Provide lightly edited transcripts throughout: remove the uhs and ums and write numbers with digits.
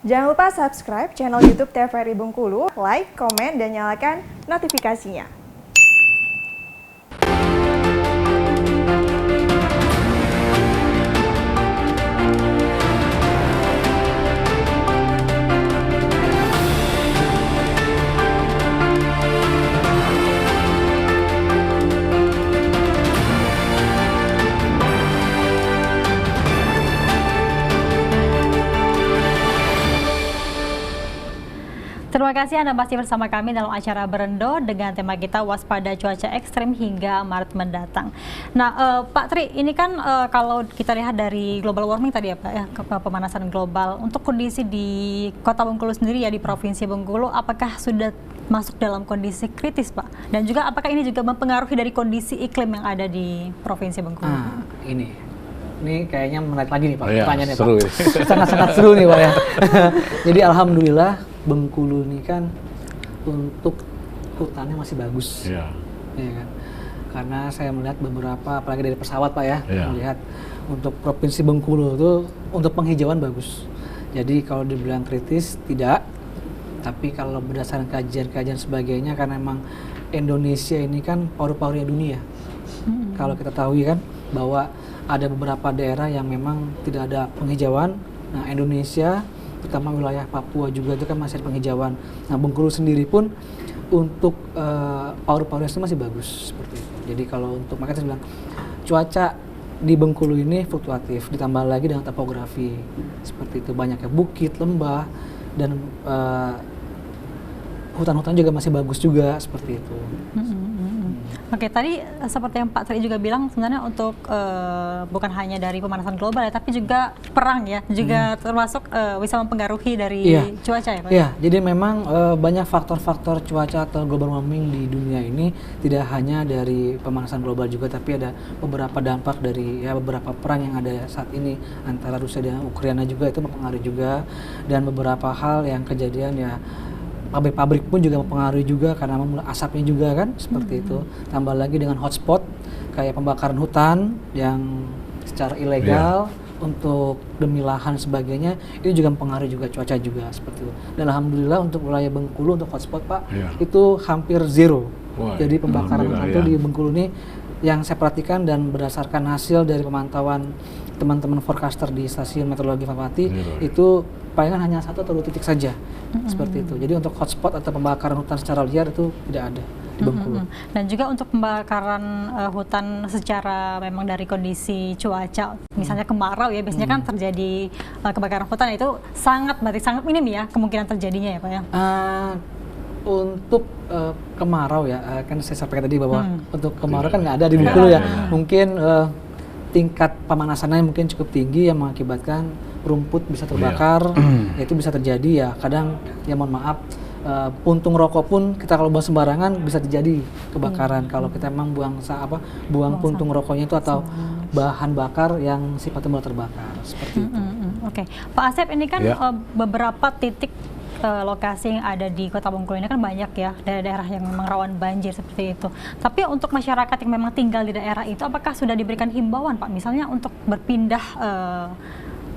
Jangan lupa subscribe channel YouTube TVRI Bengkulu, like, komen, dan nyalakan notifikasinya. Terima kasih Anda masih bersama kami dalam acara Berendo dengan tema kita waspada cuaca ekstrim hingga Maret mendatang. Nah, Pak Tri, ini kan kalau kita lihat dari global warming tadi ya Pak, ya, pemanasan global. Untuk kondisi di Kota Bengkulu sendiri ya, di Provinsi Bengkulu, apakah sudah masuk dalam kondisi kritis Pak? Dan juga apakah ini juga mempengaruhi dari kondisi iklim yang ada di Provinsi Bengkulu? Ini kayaknya menarik lagi nih Pak, pertanyaannya seru Pak. Sangat-sangat seru nih Pak ya. Jadi alhamdulillah Bengkulu ini kan untuk hutannya masih bagus. Iya. Ya kan? Karena saya melihat beberapa, apalagi dari pesawat Pak ya, melihat untuk Provinsi Bengkulu itu untuk penghijauan bagus. Jadi kalau dibilang kritis, tidak. Tapi kalau berdasarkan kajian-kajian sebagainya, karena memang Indonesia ini kan paru-parunya dunia. Kalau kita tahu kan bahwa ada beberapa daerah yang memang tidak ada penghijauan. Nah, Indonesia, terutama wilayah Papua juga itu kan masih ada penghijauan. Nah, Bengkulu sendiri pun untuk paru-parunya itu masih bagus seperti itu. Jadi kalau untuk, makanya saya bilang cuaca di Bengkulu ini fluktuatif, ditambah lagi dengan topografi seperti itu, banyaknya bukit, lembah, dan hutan-hutan juga masih bagus juga seperti itu. Oke, tadi seperti yang Pak Tri juga bilang, sebenarnya untuk bukan hanya dari pemanasan global ya, tapi juga perang ya, juga termasuk bisa mempengaruhi dari cuaca ya Pak? Iya, jadi memang banyak faktor-faktor cuaca atau global warming di dunia ini, tidak hanya dari pemanasan global juga, tapi ada beberapa dampak dari beberapa perang yang ada saat ini antara Rusia dan Ukraina juga, itu mempengaruhi juga, dan beberapa hal yang kejadian ya, pabrik-pabrik pun juga mempengaruhi juga karena asapnya juga kan seperti itu. Tambah lagi dengan hotspot kayak pembakaran hutan yang secara ilegal untuk demi lahan sebagainya, itu juga mempengaruhi juga cuaca juga seperti itu. Dan alhamdulillah untuk wilayah Bengkulu untuk hotspot Pak itu hampir zero. Jadi pembakaran hutan itu di Bengkulu ini yang saya perhatikan dan berdasarkan hasil dari pemantauan teman-teman forecaster di stasiun meteorologi Fatmawati itu palingan hanya 1 atau 2 titik saja seperti itu. Jadi untuk hotspot atau pembakaran hutan secara liar itu tidak ada di Bengkulu. Dan juga untuk pembakaran hutan secara memang dari kondisi cuaca, misalnya kemarau ya, biasanya kan terjadi kebakaran hutan itu sangat minim ya kemungkinan terjadinya ya Pak ya? Untuk kemarau ya, kan saya sampaikan tadi bahwa untuk kemarau kan nggak ada di Bengkulu ya. Mungkin tingkat pemanasannya mungkin cukup tinggi yang mengakibatkan rumput bisa terbakar, itu bisa terjadi ya. Kadang ya mohon maaf, puntung rokok pun kita kalau buang sembarangan bisa terjadi kebakaran kalau kita memang buang puntung rokoknya itu atau bahan bakar yang sifatnya mudah terbakar seperti itu. Oke, Pak Asep, ini kan beberapa titik lokasi yang ada di Kota Bengkulu ini kan banyak ya, daerah-daerah yang memang rawan banjir seperti itu. Tapi untuk masyarakat yang memang tinggal di daerah itu, apakah sudah diberikan himbauan Pak, misalnya untuk berpindah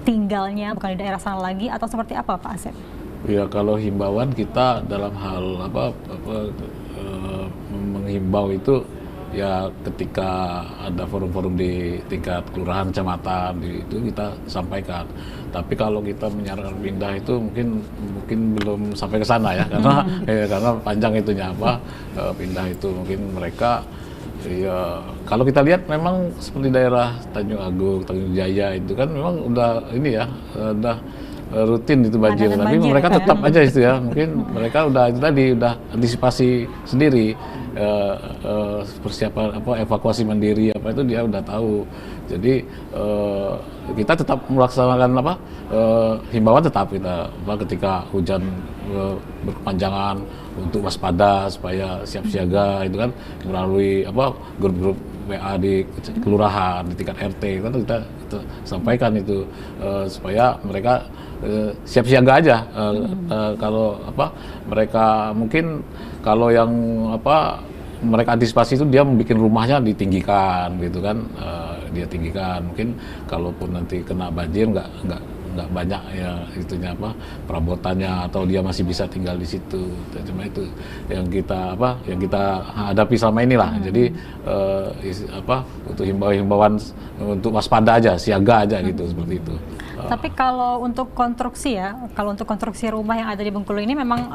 tinggalnya bukan di daerah sana lagi, atau seperti apa Pak Asep? Ya, kalau himbauan kita dalam hal menghimbau itu ya ketika ada forum-forum di tingkat kelurahan, kecamatan, itu kita sampaikan. Tapi kalau kita menyarankan pindah itu mungkin belum sampai ke sana ya, karena panjang itunya pindah itu mungkin mereka ya, kalau kita lihat memang seperti daerah Tanjung Agung, Tanjung Jaya itu kan memang udah ini ya, udah rutin itu banjir, tapi mereka tetap aja itu ya, mungkin mereka udah antisipasi sendiri, persiapan evakuasi mandiri itu dia udah tahu. Jadi kita tetap melaksanakan himbauan tetap kita ketika hujan berkepanjangan untuk waspada supaya siap siaga itu kan melalui grup-grup WA di kelurahan, di tingkat RT kan kita sampaikan itu supaya mereka siap siaga aja. Kalau mereka mungkin kalau yang mereka antisipasi itu dia membuat rumahnya ditinggikan gitu kan, dia tinggikan, mungkin kalaupun nanti kena banjir nggak nggak banyak ya itunya apa perabotannya atau dia masih bisa tinggal di situ. Cuma itu yang kita hadapi selama inilah. Jadi untuk himbauan untuk waspada aja, siaga aja gitu seperti itu. Tapi kalau untuk konstruksi rumah yang ada di Bengkulu ini memang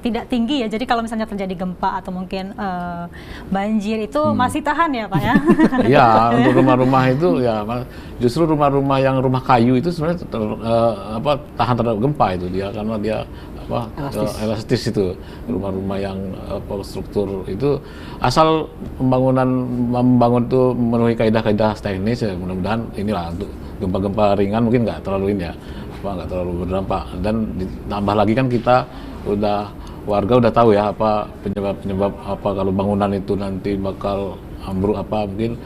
tidak tinggi ya. Jadi kalau misalnya terjadi gempa atau mungkin banjir itu masih tahan ya Pak ya? Iya, untuk rumah-rumah itu ya justru rumah-rumah yang rumah kayu itu sebenarnya tahan terhadap gempa itu dia karena dia elastis itu. Rumah-rumah yang struktur itu asal membangun itu memenuhi kaidah-kaidah teknis ya mudah-mudahan inilah untuk gempa-gempa ringan mungkin nggak terlalu ini ya nggak terlalu berdampak. Dan ditambah lagi kan kita warga udah tahu ya apa penyebab apa kalau bangunan itu nanti bakal ambruk mungkin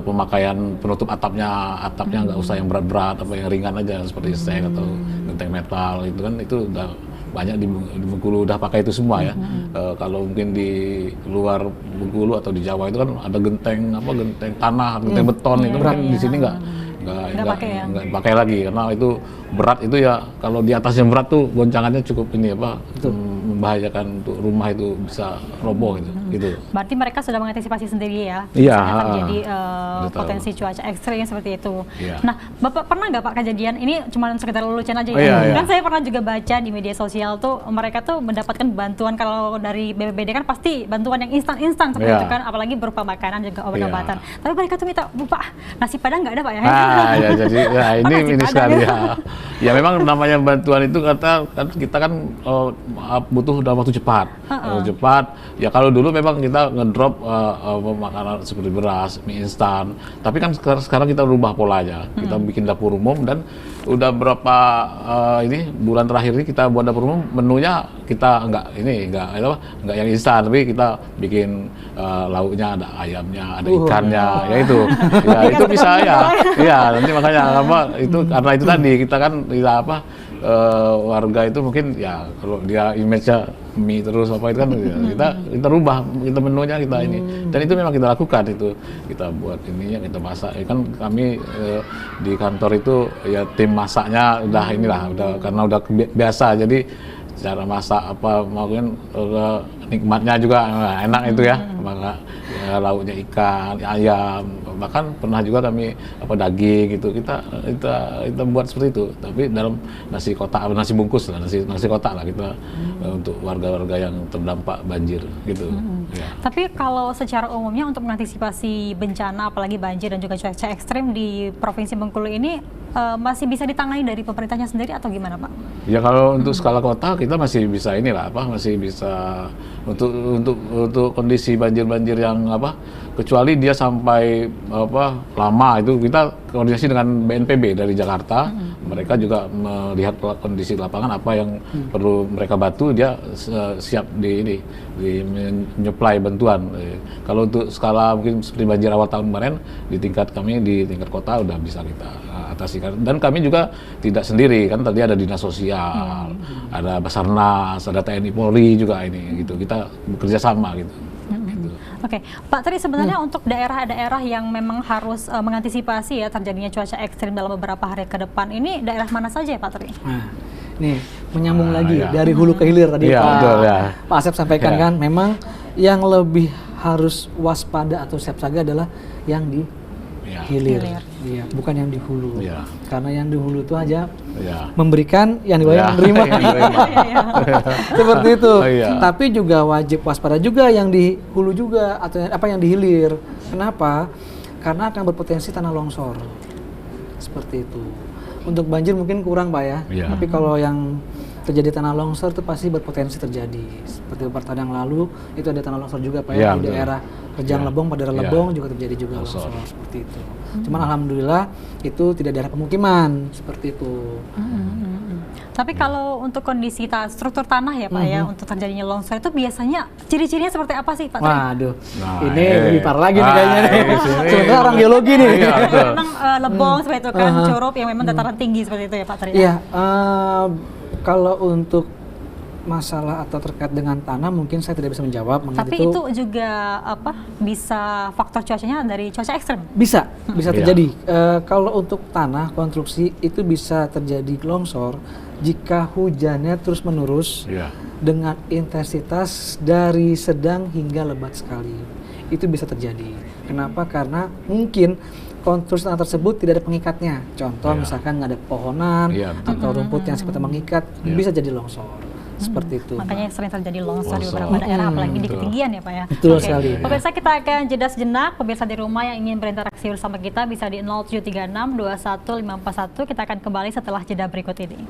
pemakaian penutup atapnya nggak usah yang berat-berat yang ringan aja seperti seng atau genteng metal itu udah banyak di Bengkulu udah pakai itu semua ya. Kalau mungkin di luar Bengkulu atau di Jawa itu kan ada genteng tanah, genteng beton itu mungkin di sini nggak pakai lagi karena itu berat itu ya kalau di atasnya berat tuh goncangannya cukup ini membahayakan untuk rumah itu bisa roboh gitu. Berarti mereka sudah mengantisipasi sendiri ya. Iya. Terjadi potensi cuaca ekstrim seperti itu. Iya. Nah, Bapak pernah nggak Pak kejadian ini cuma sekedar lelucon aja ya? Iya. Kan saya pernah juga baca di media sosial tuh mereka tuh mendapatkan bantuan kalau dari BPBD kan pasti bantuan yang instan seperti itu kan, apalagi berupa makanan juga obat-obatan. Tapi mereka tuh minta, Pak nasi padang nggak ada Pak ya? Ya jadi ini sekali ya. Ya memang namanya bantuan itu kita kan butuh dalam waktu cepat. Ya kalau dulu memang kita ngedrop makanan seperti beras, mie instan. Tapi kan sekarang kita rubah polanya. Kita bikin dapur umum dan udah berapa bulan terakhir ini kita buat dapur umum menunya kita nggak yang instan tapi kita bikin lauknya ada ayamnya, ada ikannya, ya itu. Ya itu bisa ya. Iya, nanti makanya itu karena itu tadi kita warga itu mungkin ya kalau dia image-nya mie terus itu kan ya, kita rubah kita menunya kita ini dan itu memang kita lakukan itu kita buat ininya kita masak kan kami di kantor itu ya tim masaknya udah karena udah biasa jadi cara masak mungkin nikmatnya juga enak itu ya maka lauknya ikan ayam bahkan pernah juga kami daging gitu kita buat seperti itu tapi dalam nasi bungkus lah nasi kotak lah kita untuk warga-warga yang terdampak banjir gitu. Ya. Tapi kalau secara umumnya untuk mengantisipasi bencana apalagi banjir dan juga cuaca ekstrim di Provinsi Bengkulu ini masih bisa ditangani dari pemerintahnya sendiri atau gimana Pak? Ya kalau untuk skala kota kita masih bisa masih bisa untuk kondisi banjir yang kecuali dia sampai lama itu kita koordinasi dengan BNPB dari Jakarta. Mereka juga melihat kondisi lapangan apa yang perlu mereka bantu dia siap di menyuplai bantuan. Kalau untuk skala mungkin seperti banjir awal tahun kemarin di tingkat kota udah bisa kita atasi dan kami juga tidak sendiri kan tadi ada dinas sosial, ada Basarnas, ada TNI Polri juga ini gitu kita bekerja sama gitu. Oke, Pak Tri sebenarnya untuk daerah-daerah yang memang harus mengantisipasi ya terjadinya cuaca ekstrim dalam beberapa hari ke depan ini daerah mana saja ya Pak Tri? Nah, nih menyambung lagi dari hulu ke hilir tadi Pak Asep sampaikan kan memang yang lebih harus waspada atau siap siaga adalah yang di hilir. Iya, bukan yang di hulu. Karena yang di hulu itu aja memberikan, yang di bawah menerima. Seperti itu. Tapi juga wajib waspada juga yang di hulu juga atau yang di hilir. Kenapa? Karena akan berpotensi tanah longsor. Seperti itu. Untuk banjir mungkin kurang Pak ya. Tapi kalau yang terjadi tanah longsor itu pasti berpotensi terjadi. Seperti beberapa tahun yang lalu itu ada tanah longsor juga Pak ya, di daerah Rejang Lebong, pada Lebong juga terjadi juga longsor seperti itu. Cuman alhamdulillah itu tidak daerah pemukiman seperti itu. Tapi kalau untuk kondisi struktur tanah ya Pak ya untuk terjadinya longsor itu biasanya ciri-cirinya seperti apa sih Pak? Waduh, ini lebih parah lagi nih kayaknya nih. Sebenarnya orang geologi nih. Memang Lebong seperti itu kan, Curup yang memang dataran tinggi seperti itu ya Pak Tri? Iya, kalau untuk masalah atau terkait dengan tanah mungkin saya tidak bisa menjawab. mengenai Tapi itu juga bisa faktor cuacanya dari cuaca ekstrem. bisa Iya. terjadi. Kalau untuk tanah konstruksi itu bisa terjadi longsor jika hujannya terus menerus Iya. dengan intensitas dari sedang hingga lebat sekali. Itu bisa terjadi. Kenapa? Karena mungkin konstruksi tanah tersebut tidak ada pengikatnya. Contoh Iya. misalkan nggak ada pohonan Iya, betul. atau rumput yang seperti mengikat, Iya. bisa jadi longsor. Seperti itu. Makanya sering terjadi longsor di Longsor. beberapa daerah, apalagi di Betul. ketinggian ya Pak ya. Betul Oke. sekali. Pemirsa, kita akan jeda sejenak. Pemirsa di rumah yang ingin berinteraksi bersama kita bisa di 0736 21 541. Kita akan kembali setelah jeda berikut ini.